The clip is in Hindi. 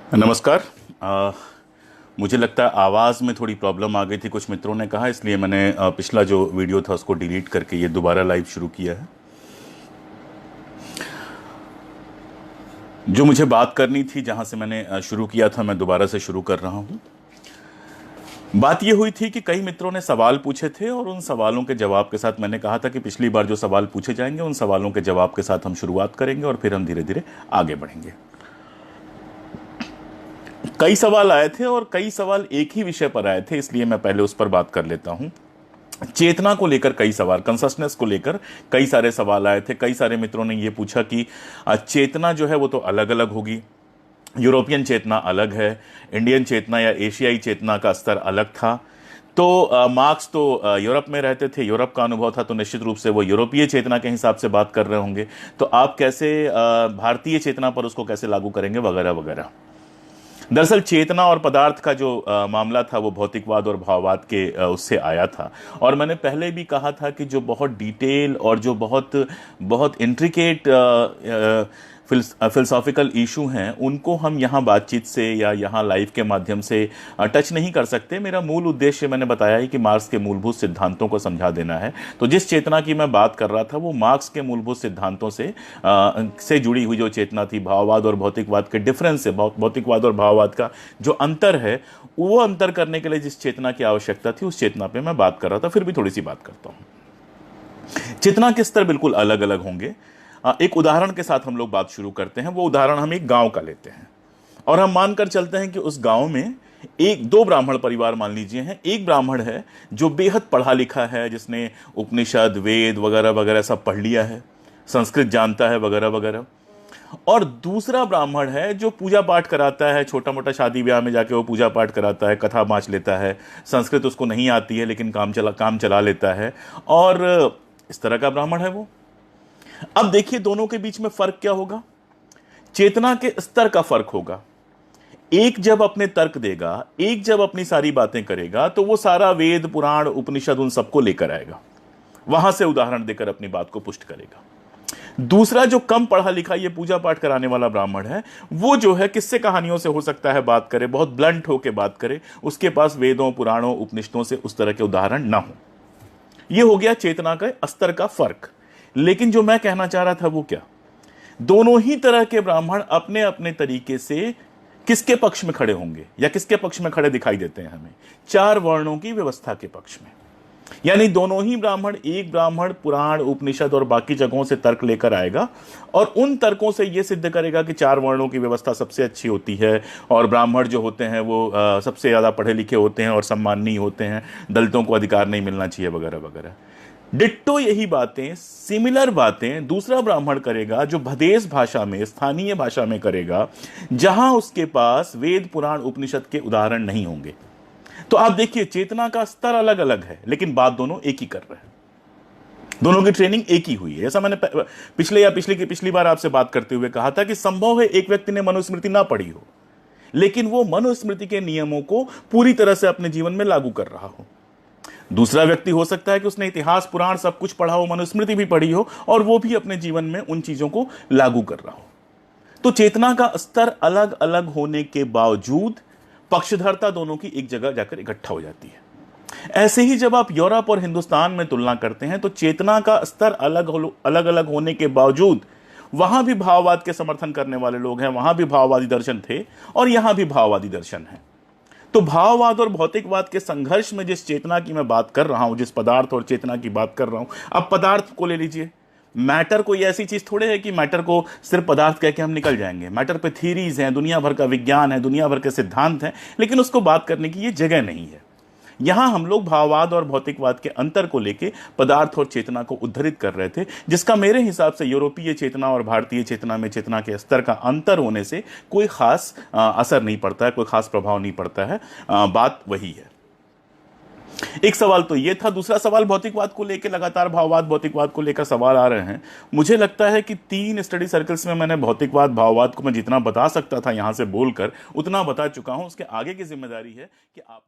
नमस्कार। मुझे लगता है आवाज़ में थोड़ी प्रॉब्लम आ गई थी, कुछ मित्रों ने कहा, इसलिए मैंने पिछला जो वीडियो था उसको डिलीट करके ये दोबारा लाइव शुरू किया है। जो मुझे बात करनी थी, जहाँ से मैंने शुरू किया था, मैं दोबारा से शुरू कर रहा हूँ। बात ये हुई थी कि कई मित्रों ने सवाल पूछे थे और उन सवालों के जवाब के साथ मैंने कहा था कि पिछली बार जो सवाल पूछे जाएंगे उन सवालों के जवाब के साथ हम शुरुआत करेंगे और फिर हम धीरे धीरे आगे बढ़ेंगे। कई सवाल आए थे और कई सवाल एक ही विषय पर आए थे, इसलिए मैं पहले उस पर बात कर लेता हूं। चेतना को लेकर कई सवाल, कंसस्टनेस को लेकर कई सारे सवाल आए थे। कई सारे मित्रों ने यह पूछा कि चेतना जो है वो तो अलग अलग होगी, यूरोपियन चेतना अलग है, इंडियन चेतना या एशियाई चेतना का स्तर अलग था। तो मार्क्स तो यूरोप में रहते थे, यूरोप का अनुभव था, तो निश्चित रूप से वो यूरोपीय चेतना के हिसाब से बात कर रहे होंगे। तो आप कैसे भारतीय चेतना पर उसको कैसे लागू करेंगे, वगैरह वगैरह। दरअसल चेतना और पदार्थ का जो मामला था वो भौतिकवाद और भाववाद के उससे आया था। और मैंने पहले भी कहा था कि जो बहुत डिटेल और जो बहुत बहुत इंट्रिकेट फिलोसॉफिकल इशू हैं उनको हम यहाँ बातचीत से या यहाँ लाइव के माध्यम से टच नहीं कर सकते। मेरा मूल उद्देश्य मैंने बताया ही कि मार्क्स के मूलभूत सिद्धांतों को समझा देना है। तो जिस चेतना की मैं बात कर रहा था वो मार्क्स के मूलभूत सिद्धांतों से जुड़ी हुई जो चेतना थी, भाववाद और भौतिकवाद के डिफरेंस से, भौतिकवाद और भाववाद का जो अंतर है, वो अंतर करने के लिए जिस चेतना की आवश्यकता थी उस चेतना पर मैं बात कर रहा था। फिर भी थोड़ी सी बात करता हूँ। चेतना के स्तर बिल्कुल अलग अलग होंगे। एक उदाहरण के साथ हम लोग बात शुरू करते हैं। वो उदाहरण हम एक गांव का लेते हैं और हम मानकर चलते हैं कि उस गांव में एक दो ब्राह्मण परिवार मान लीजिए हैं। एक ब्राह्मण है जो बेहद पढ़ा लिखा है, जिसने उपनिषद, वेद वगैरह वगैरह सब पढ़ लिया है, संस्कृत जानता है वगैरह वगैरह। और दूसरा ब्राह्मण है जो पूजा पाठ कराता है, छोटा मोटा शादी ब्याह में जाके वो पूजा पाठ कराता है, कथा बाँच लेता है, संस्कृत उसको नहीं आती है लेकिन काम चला लेता है, और इस तरह का ब्राह्मण है वो। अब देखिए दोनों के बीच में फर्क क्या होगा। चेतना के स्तर का फर्क होगा। एक जब अपने तर्क देगा, एक जब अपनी सारी बातें करेगा, तो वो सारा वेद पुराण उपनिषद उन सबको लेकर आएगा, वहां से उदाहरण देकर अपनी बात को पुष्ट करेगा। दूसरा जो कम पढ़ा लिखा ये पूजा पाठ कराने वाला ब्राह्मण है, वो जो है किस्से कहानियों से हो सकता है बात करे, बहुत ब्लंट होकर बात करे, उसके पास वेदों पुराणों उपनिषदों से उस तरह के उदाहरण ना हो। यह हो गया चेतना का स्तर का फर्क। लेकिन जो मैं कहना चाह रहा था वो क्या, दोनों ही तरह के ब्राह्मण अपने अपने तरीके से किसके पक्ष में खड़े होंगे या किसके पक्ष में खड़े दिखाई देते हैं हमें? चार वर्णों की व्यवस्था के पक्ष में। यानी दोनों ही ब्राह्मण, एक ब्राह्मण पुराण उपनिषद और बाकी जगहों से तर्क लेकर आएगा और उन तर्कों से यह सिद्ध करेगा कि चार वर्णों की व्यवस्था सबसे अच्छी होती है और ब्राह्मण जो होते हैं वो सबसे ज्यादा पढ़े लिखे होते हैं और सम्माननीय होते हैं, दलितों को अधिकार नहीं मिलना चाहिए वगैरह वगैरह। डिट्टो यही बातें, सिमिलर बातें दूसरा ब्राह्मण करेगा जो भदेश भाषा में, स्थानीय भाषा में करेगा, जहां उसके पास वेद पुराण उपनिषद के उदाहरण नहीं होंगे। तो आप देखिए चेतना का स्तर अलग अलग है लेकिन बात दोनों एक ही कर रहे हैं, दोनों की ट्रेनिंग एक ही हुई है। ऐसा मैंने पिछली बार आपसे बात करते हुए कहा था कि संभव है एक व्यक्ति ने मनुस्मृति ना पढ़ी हो लेकिन वो मनुस्मृति के नियमों को पूरी तरह से अपने जीवन में लागू कर रहा हो। दूसरा व्यक्ति हो सकता है कि उसने इतिहास पुराण सब कुछ पढ़ा हो, मनुस्मृति भी पढ़ी हो और वो भी अपने जीवन में उन चीजों को लागू कर रहा हो। तो चेतना का स्तर अलग अलग होने के बावजूद पक्षधरता दोनों की एक जगह जाकर इकट्ठा हो जाती है। ऐसे ही जब आप यूरोप और हिंदुस्तान में तुलना करते हैं तो चेतना का स्तर अलग अलग होने के बावजूद वहां भी भाववाद के समर्थन करने वाले लोग हैं, वहां भी भाववादी दर्शन थे और यहां भी भाववादी दर्शन है। तो भाववाद और भौतिकवाद के संघर्ष में जिस चेतना की मैं बात कर रहा हूं, जिस पदार्थ और चेतना की बात कर रहा हूं, अब पदार्थ को ले लीजिए। मैटर कोई ऐसी चीज थोड़े है कि मैटर को सिर्फ पदार्थ कह के हम निकल जाएंगे। मैटर पे थीरीज हैं, दुनिया भर का विज्ञान है, दुनिया भर के सिद्धांत हैं, लेकिन उसको बात करने की ये जगह नहीं है। यहां हम लोग भाववाद और भौतिकवाद के अंतर को लेके पदार्थ और चेतना को उद्धृत कर रहे थे, जिसका मेरे हिसाब से यूरोपीय चेतना और भारतीय चेतना में चेतना के स्तर का अंतर होने से कोई खास असर नहीं पड़ता है, कोई खास प्रभाव नहीं पड़ता है। बात वही है। एक सवाल तो यह था। दूसरा सवाल भौतिकवाद को लेकर, लगातार भाववाद भौतिकवाद को लेकर सवाल आ रहे हैं। मुझे लगता है कि 3 स्टडी सर्कल्स में मैंने भौतिकवाद भाववाद को मैं जितना बता सकता था यहां से बोलकर उतना बता चुका हूं। उसके आगे की जिम्मेदारी है कि आप